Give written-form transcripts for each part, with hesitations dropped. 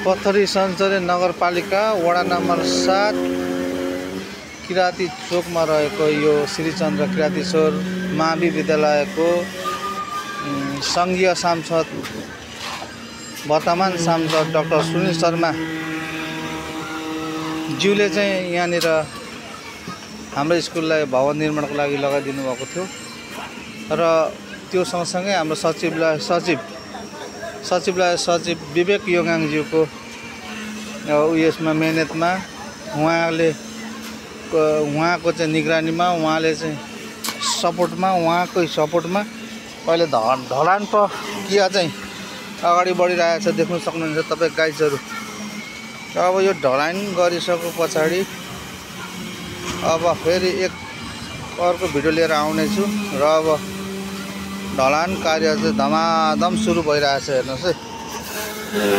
पथरी सञ्चरी नगरपालिका वडा नम्बर 7 किराती चोकमा रहेको यो श्रीचन्द्र किरातीश्वर मावि विद्यालयको सङ्घीय सांसद वर्तमान सांसद डाक्टर सुनिल शर्मा ज्यूले चाहिँ यहाँनिर हाम्रो स्कुललाई भवन निर्माणको लागि लगाइदिनु भएको थियो र त्यो सँगसँगै हाम्रो सचिव विवेक योगाङज्यूको उयसमा मेहनतमा उहाँको चाहिँ निगरानीमा उहाँले चाहिँ उहाँकै सपोर्टमा अहिले ढलान प्रक्रिया चाहिँ अगाडि बढिरहेको छ। देख्न सक्नुहुन्छ तपाईँ गाइजहरू। अब यो ढलान गरिसके पछाडि अब फेरि एक अर्को भिडियो लिएर आउनेछु र अब ढलान कार्य चाहिँ धमाधम सुरु भइरहेछ। हेर्नुहोस् है,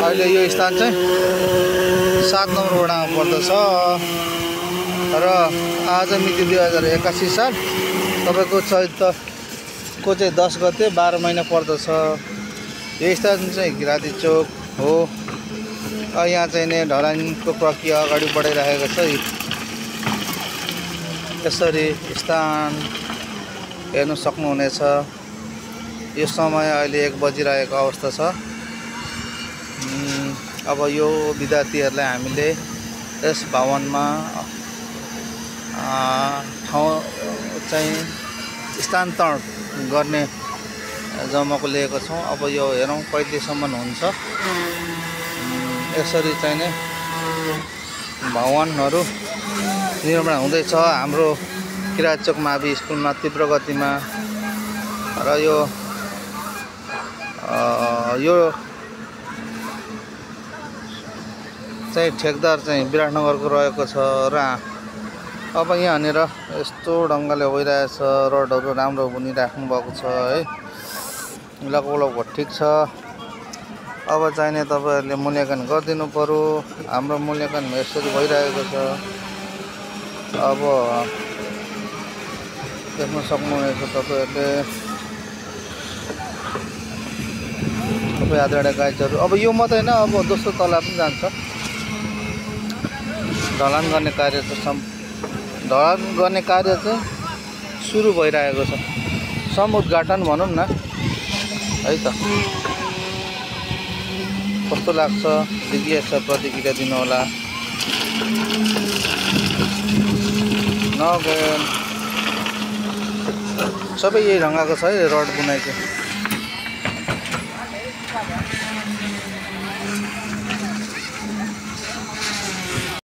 अहिले यो स्थान चाहिँ 7 नम्बर वडामा पर्दछ र आज मिति 2081 साल तपाईँको चैतको चाहिँ 10 गते 12 महिना पर्दछ। यो स्थान चाहिँ किराती चोक हो। यहाँ चाहिँ नि ढलानको प्रक्रिया अगाडि बढाइरहेको छ। यसरी स्थान हेर्न सक्नुहुनेछ। यो समय अहिले 1 बजिरहेको अवस्था छ। अब यो विद्यार्थीहरूलाई हामीले यस भवनमा ठाउँ चाहिँ स्थानान्तरण गर्ने जम्माको लिएको छौँ। अब यो हेरौँ कहिलेसम्म हुन्छ। यसरी चाहिँ नै भवनहरू निर्माण हुँदैछ हाम्रो किराती चोक मावि स्कुलमा तीव्र गतिमा। र यो चाहिँ ठेकदार चाहिँ विराटनगरको रहेको छ र अब यहाँनिर यस्तो ढङ्गले भइरहेछ। रोडहरू राम्रो बनिराख्नु भएको छ है। लगभग ठिक छ। अब चाहिने तपाईँहरूले मूल्याङ्कन गरिदिनु पर्यो। हाम्रो मूल्याङ्कन यसरी भइरहेको छ। अब देख्न सक्नुहुनेछ तपाईँहरूले। तपाईँ आधारबाट गाइजहरू। अब यो मात्रै होइन, अब दोस्रो तला पनि जान्छ। ढलान गर्ने कार्य चाहिँ सुरु भइरहेको छ। समुद्घाटन भनौँ न है त। कस्तो लाग्छ जिज्ञासा प्रतिक्रिया दिनुहोला। सबै यही ढङ्गको छ है रोड बुनाइ चाहिँ।